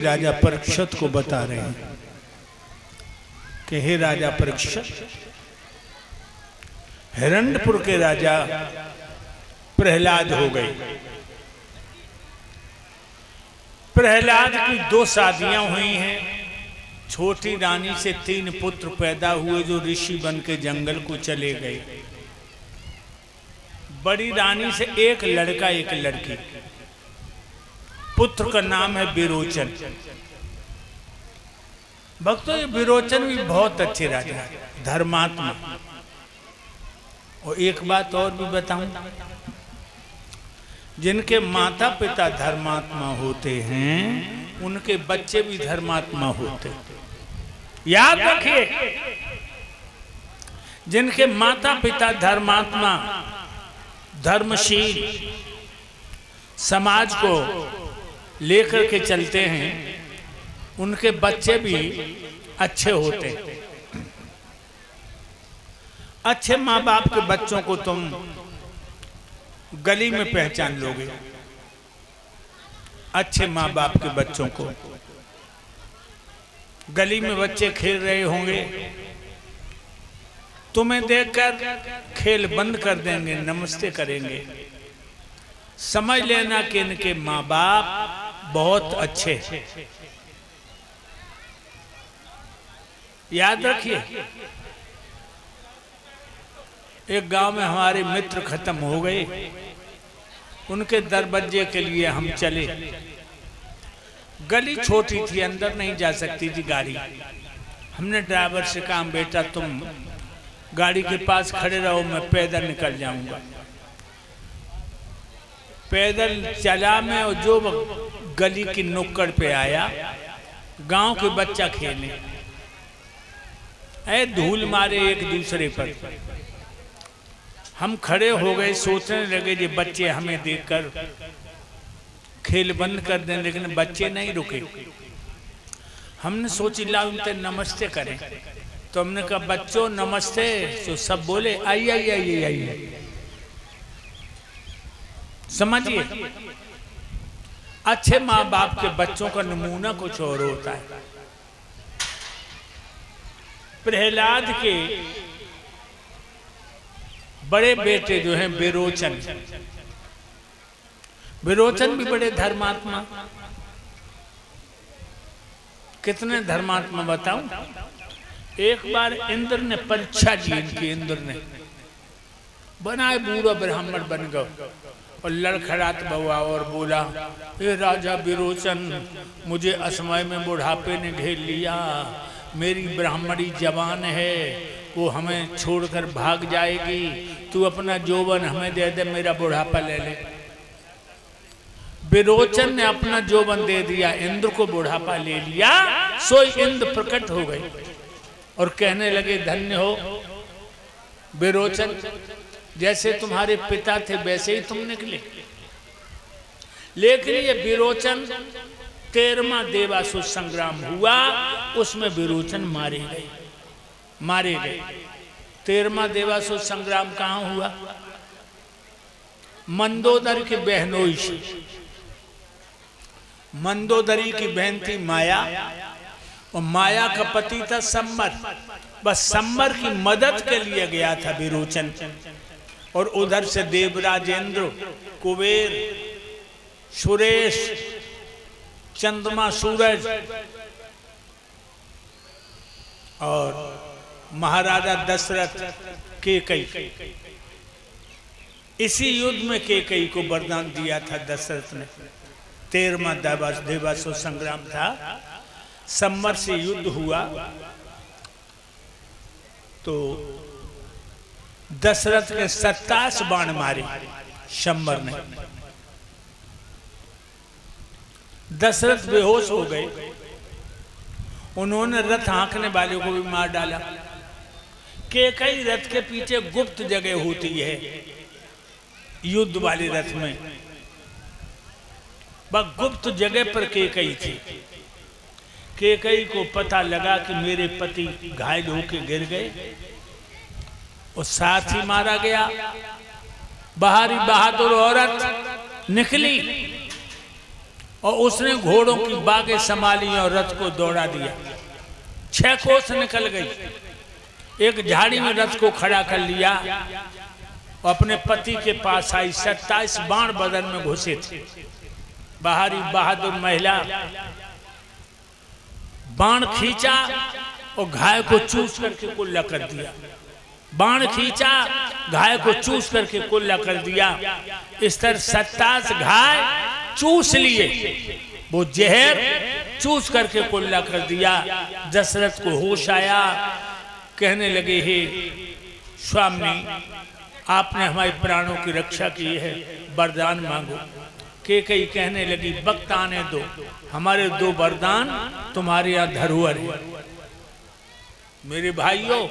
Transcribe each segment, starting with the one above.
राजा परीक्षित को बता रहे हैं कि हे राजा परीक्षित, हिरण्यपुर के राजा प्रहलाद हो गए। प्रहलाद की 2 शादियां हुई हैं। छोटी रानी से 3 पुत्र पैदा हुए जो ऋषि बन के जंगल को चले गए। बड़ी रानी से 1 लड़का 1 लड़की। पुत्र का नाम है विरोचन। भक्तों, ये विरोचन भी बहुत अच्छे राजा है, धर्मात्मा। और एक बात और भी बताऊं, जिनके माता पिता धर्मात्मा होते हैं उनके बच्चे भी धर्मात्मा होते हैं। याद रखिए, जिनके माता पिता धर्मात्मा, धर्मशील, समाज को लेकर के चलते हैं, उनके बच्चे भी अच्छे होते हैं। अच्छे माँ बाप के बच्चों को तुम गली में पहचान लोगे। अच्छे माँ बाप के बच्चों को गली में बच्चे खेल रहे होंगे, तुम्हें देखकर खेल बंद कर देंगे, नमस्ते करेंगे। समझ लेना कि इनके माँ बाप बहुत अच्छे हैं। याद रखिए, एक गांव में हमारे मित्र खत्म हो गए। उनके दरवाजे के लिए हम चले। गली छोटी थी, अंदर नहीं जा सकती थी गाड़ी। हमने ड्राइवर से कहा, बेटा तुम गाड़ी के पास खड़े रहो, मैं पैदल निकल जाऊंगा। पैदल चला मैं, और जो गली की नुक्कड़ पे आया, गांव के बच्चा खेले, ऐ धूल मारे एक दूसरे पर। हम खड़े हो गए, सोचने लगे ये बच्चे हमें देखकर खेल बंद कर दें, लेकिन बच्चे नहीं रुके। हमने सोची ला उनसे नमस्ते करें। तो हमने कहा, बच्चों नमस्ते। तो सब बोले आइए आइए आइए आइए। समझिए, अच्छे माँ बाप के बच्चों का नमूना कुछ और होता है। प्रहलाद के बड़े बेटे जो हैं विरोचन, विरोचन भी बड़े धर्मात्मा। कितने धर्मात्मा बताऊं? एक बार इंद्र ने परीक्षा ली इनकी। इंद्र ने बनाए, बूढ़ा ब्राह्मण बन गए और लड़खड़ात हुआ और बोला, हे राजा विरोचन, मुझे असमय में बुढ़ापे ने घेर लिया। मेरी ब्राह्मणी जवान है, वो हमें छोड़कर भाग जाएगी। तू अपना यौवन हमें दे दे, मेरा बुढ़ापा ले ले। विरोचन ने अपना यौवन दे दिया, इंद्र को बुढ़ापा ले लिया। सो इंद्र प्रकट हो गए और कहने लगे, धन्य हो विरोचन, जैसे तुम्हारे पिता थे वैसे ही तुम निकले। लेकिन ये विरोचन 13वां देवासुर संग्राम हुआ, उसमें विरोचन मारे गए। 13वां देवासुर संग्राम कहाँ हुआ? मंदोदरी की बहनोई से। मंदोदरी की बहन थी माया, और माया का पति था सम्मर। बस सम्मर की मदद के लिए गया था विरोचन। और उधर से देवराजेंद्र, कुबेर, सुरेश, चंद्रमा, सूरज और महाराजा दशरथ, केकई, इसी युद्ध में केकई को वरदान दिया था दशरथ ने। 13वां देवासुर संग्राम था। सम्मर से युद्ध हुआ तो दशरथ के 27 बाण मारे सम्मर ने। दशरथ बेहोश हो गए। उन्होंने रथ हाँकने वाले को भी मार डाला। केकई रथ के पीछे गुप्त जगह होती है युद्ध वाले रथ में, वह गुप्त जगह पर केकई थी। केकई को पता लगा कि मेरे पति घायल होकर गिर गए और साथ ही मारा गया। बाहरी बहादुर औरत निकली और उसने घोड़ों की बागें संभाली और रथ को दौड़ा दिया। 6 कोस निकल गई। एक झाड़ी में रथ को खड़ा कर लिया और अपने पति के पास आई। 27 बाण बदन में घुसे थे। बाहरी बहादुर महिला बाण खींचा और घाय को चूस करके कुल्ला कर दिया। बाण खींचा, घाय को चूस करके कुल्ला कर दिया। इस तरह 27 घाय चूस लिए, वो जहर चूस करके कुल्ला कर दिया। दशरथ को होश आया, कहने लगे, हे स्वामी, आपने हमारे प्राणों की रक्षा की है, वरदान मांगो। कैकेयी कहने लगी, वक्त आने दो, हमारे 2 वरदान तुम्हारे यहाँ धरोहर है। मेरे भाइयों,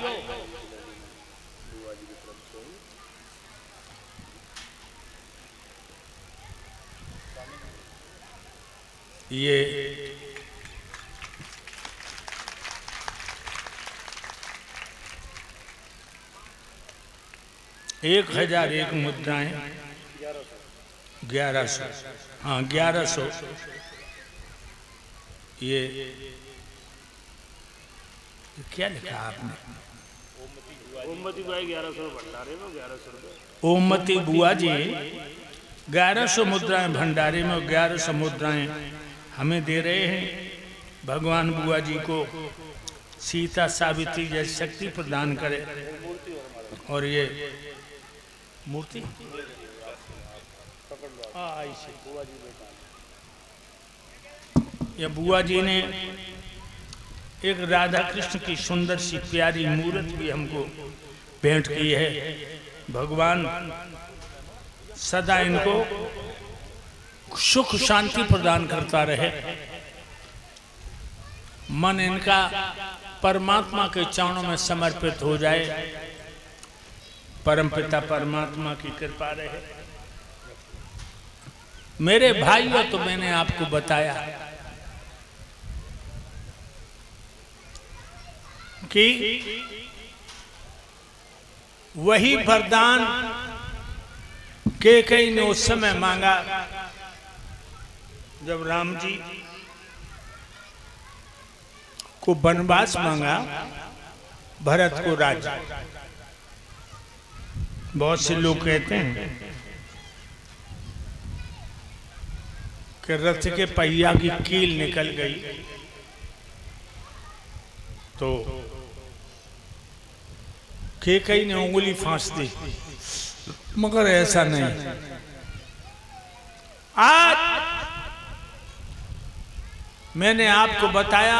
ये 1001 मुद्राएं, 1100, हाँ 1100। ये क्या लिखा आपने? ओमती बुआ 1100 भंडारे में 1100 रुपये। ओमती बुआ जी 1100 मुद्राएं भंडारे में, 1100 मुद्राएं हमें दे रहे हैं। भगवान बुआ जी को सीता सावित्री जैसी शक्ति प्रदान करे। और ये मूर्ति ये बुआ जी ने एक राधा कृष्ण की सुंदर सी प्यारी मूर्त भी हमको भेंट की है। भगवान सदा इनको सुख शांति प्रदान करता रहे। मन इनका परमात्मा के चरणों में समर्पित हो जाए। परमपिता परमात्मा की कृपा रहे। मेरे भाइयों, तो मैंने आपको बताया कि वही वरदान कैकेयी ने उस समय मांगा जब राम जी को वनवास मांगा, भरत को राज्य। बहुत से लोग कहते हैं कि रथ के पहिया की कील निकल गई तो कैकेयी ने उंगली फांस दी, मगर ऐसा नहीं। आज मैंने आपको बताया